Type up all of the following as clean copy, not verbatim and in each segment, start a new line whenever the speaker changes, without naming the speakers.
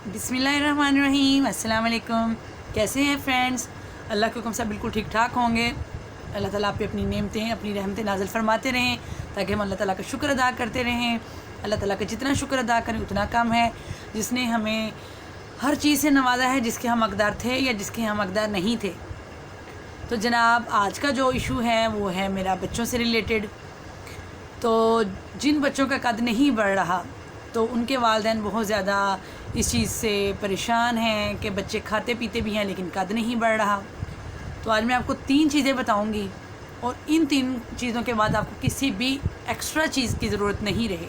बिस्मिल्लाहिर्रहमानिर्रहीम। अस्सलाम वालेकुम। कैसे हैं फ्रेंड्स? अल्लाह के हुक्म से बिल्कुल ठीक ठाक होंगे। अल्लाह ताला आप पे अपनी नेमतें अपनी रहमतें नाज़िल फरमाते रहें ताकि हम अल्लाह ताला का शुक्र अदा करते रहें। अल्लाह ताला का जितना शुक्र अदा करें उतना कम है, जिसने हमें हर चीज़ से नवाजा है जिसके हम हकदार थे या जिसके हम हकदार नहीं थे। तो जनाब, आज का जो इशू है वो है मेरा बच्चों से रिलेटेड। तो जिन बच्चों का कद नहीं बढ़ रहा तो उनके वालिदैन बहुत ज़्यादा इस चीज़ से परेशान हैं कि बच्चे खाते पीते भी हैं लेकिन कद नहीं बढ़ रहा। तो आज मैं आपको 3 चीज़ें बताऊंगी और इन 3 चीज़ों के बाद आपको किसी भी एक्स्ट्रा चीज़ की ज़रूरत नहीं रहेगी।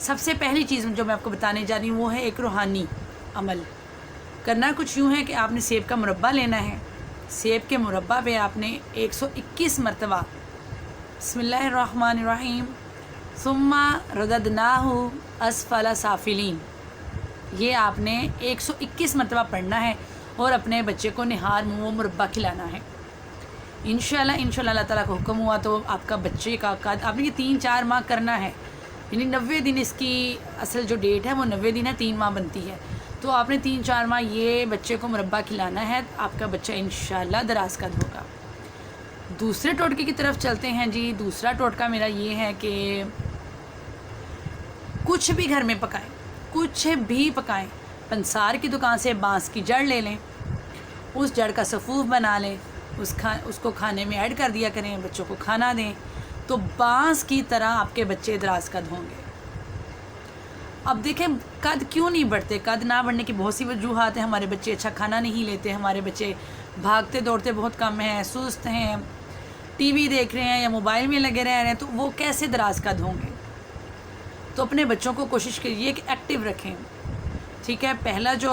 सबसे पहली चीज़ जो मैं आपको बताने जा रही हूँ वो है एक रूहानी अमल। करना कुछ यूँ है कि आपने सेब का मुरब्बा लेना है। सेब के मुरब्बा पे आपने 121 मरतबा बिस्मिल्लाहिर्रहमानिर्रहीम सुम्मा रददनाहु अस्फला साफिलीन, ये आपने 121 मरतबा पढ़ना है और अपने बच्चे को निहार मुँह मुरब्बा खिलाना है। इंशाल्लाह अल्लाह ताला का हुक्म हुआ तो आपका बच्चे का कद आपने ये 3-4 माह करना है, यानी 90 दिन इसकी असल जो डेट है वो 90 दिन है, 3 माह बनती है। तो आपने 3-4 माह ये बच्चे को मुरब्बा खिलाना है, आपका बच्चा इंशाल्लाह दराज कद होगा। दूसरे टोटके की तरफ चलते हैं जी। दूसरा टोटका मेरा ये है कि कुछ भी घर में पकाएं, कुछ भी पकाएं। पंसार की दुकान से बांस की जड़ ले लें, उस जड़ का सफ़ूफ बना लें, उसको खाने में ऐड कर दिया करें, बच्चों को खाना दें, तो बांस की तरह आपके बच्चे दराज कद होंगे। अब देखें कद क्यों नहीं बढ़ते। कद ना बढ़ने की बहुत सी वजूहात हैं। हमारे बच्चे अच्छा खाना नहीं लेते, हमारे बच्चे भागते दौड़ते बहुत कम हैं, सुस्त हैं, टीवी देख रहे हैं या मोबाइल में लगे रह रहे हैं, तो वो कैसे दराज कद होंगे। तो अपने बच्चों को कोशिश करिए कि एक्टिव रखें, ठीक है। पहला जो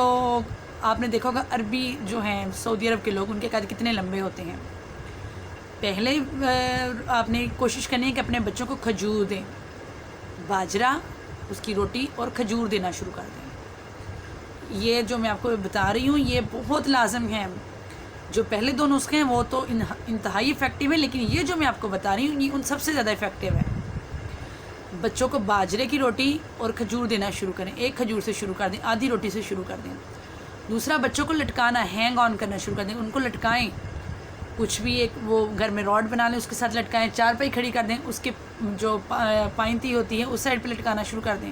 आपने देखा होगा, अरबी जो हैं सऊदी अरब के लोग, उनके कद कितने लंबे होते हैं। पहले आपने कोशिश करनी है कि अपने बच्चों को खजूर दें, बाजरा, उसकी रोटी और खजूर देना शुरू कर दें। ये जो मैं आपको बता रही हूँ ये बहुत लाजम है। जो पहले 2 नुस्खे हैं वो तो इंतहाई इफ़ेक्टिव है, लेकिन ये जो मैं आपको बता रही हूँ ये उन सबसे ज़्यादा इफ़ेक्टिव है। बच्चों को बाजरे की रोटी और खजूर देना शुरू करें। एक खजूर से शुरू कर दें, आधी रोटी से शुरू कर दें। दूसरा, बच्चों को लटकाना, हैंग ऑन करना शुरू कर दें, उनको लटकाएं। कुछ भी एक वो घर में रॉड बना लें, उसके साथ लटकाएं, 4 पाई खड़ी कर दें, उसके जो पाइंती होती है उस साइड पे लटकाना शुरू कर दें।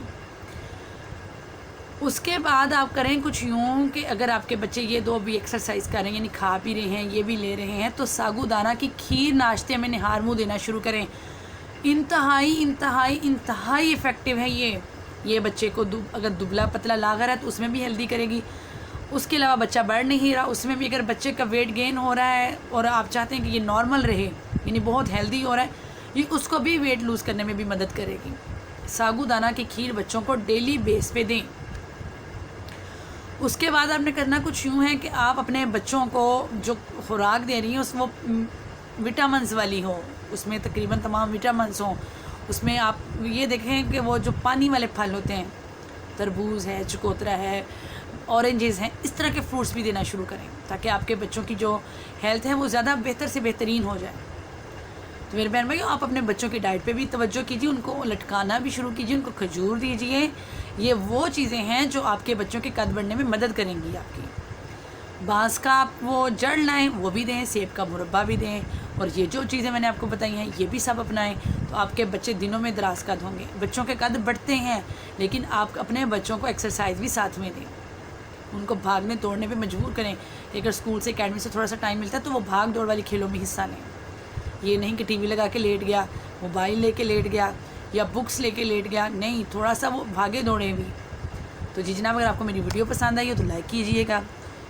उसके बाद आप करें कुछ यूँ कि अगर आपके बच्चे ये 2 भी एक्सरसाइज कर रहे हैं, यानी खा पी रहे हैं, ये भी ले रहे हैं, तो सागूदाना की खीर नाश्ते में निहार मुँह देना शुरू करें। इंतहाई इफ़ेक्टिव है ये बच्चे को अगर दुबला पतला लागर है तो उसमें भी हेल्दी करेगी। उसके अलावा बच्चा बढ़ नहीं रहा, उसमें भी अगर बच्चे का वेट गेन हो रहा है और आप चाहते हैं कि ये नॉर्मल रहे, यानी बहुत हेल्दी हो रहा है, ये उसको भी वेट लूज़ करने में भी मदद करेगी। सागूदाना की खीर बच्चों को डेली बेस पे दें। उसके बाद आपने करना कुछ यूँ है कि आप अपने बच्चों को जो खुराक दे रही हैं वो विटामिन्स वाली हो, उसमें तकरीबन तमाम विटामिन्स हों। उसमें आप ये देखें कि वो जो पानी वाले फल होते हैं, तरबूज है, चकोतरा है, ऑरेंजेस हैं, इस तरह के फ्रूट्स भी देना शुरू करें ताकि आपके बच्चों की जो हेल्थ है वो ज़्यादा बेहतर से बेहतरीन हो जाए। तो मेरे बहन भाइयों, आप अपने बच्चों की डाइट पे भी तवज्जो कीजिए, उनको लटकाना भी शुरू कीजिए, उनको खजूर दीजिए। ये वो चीज़ें हैं जो आपके बच्चों के कद बढ़ने में मदद करेंगी आपकी। बांस का आप वो जड़ लाएँ, वो भी दें, सेब का मुरब्बा भी दें, और ये जो चीज़ें मैंने आपको बताई हैं ये भी सब अपनाएं, तो आपके बच्चे दिनों में दराज कद होंगे। बच्चों के कद बढ़ते हैं लेकिन आप अपने बच्चों को एक्सरसाइज भी साथ में दें, उनको भागने दौड़ने पे मजबूर करें। अगर स्कूल से अकेडमी से थोड़ा सा टाइम मिलता है तो वो भाग दौड़ वाली खेलों में हिस्सा लें। ये नहीं कि टीवी लगा के लेट गया, मोबाइल लेके लेट गया या बुक्स लेके लेट गया, नहीं, थोड़ा सा वो भागे दौड़े भी। तो जी जनाब, अगर आपको मेरी वीडियो पसंद आई हो तो लाइक कीजिएगा,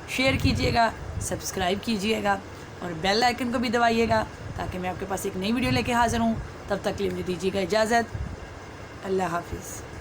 शेयर कीजिएगा, सब्सक्राइब कीजिएगा और बेल आइकन को भी दबाइएगा ताकि मैं आपके पास एक नई वीडियो लेके हाज़िर हूँ। तब तक के लिए मुझे दीजिएगा इजाज़त। अल्लाह हाफिज़।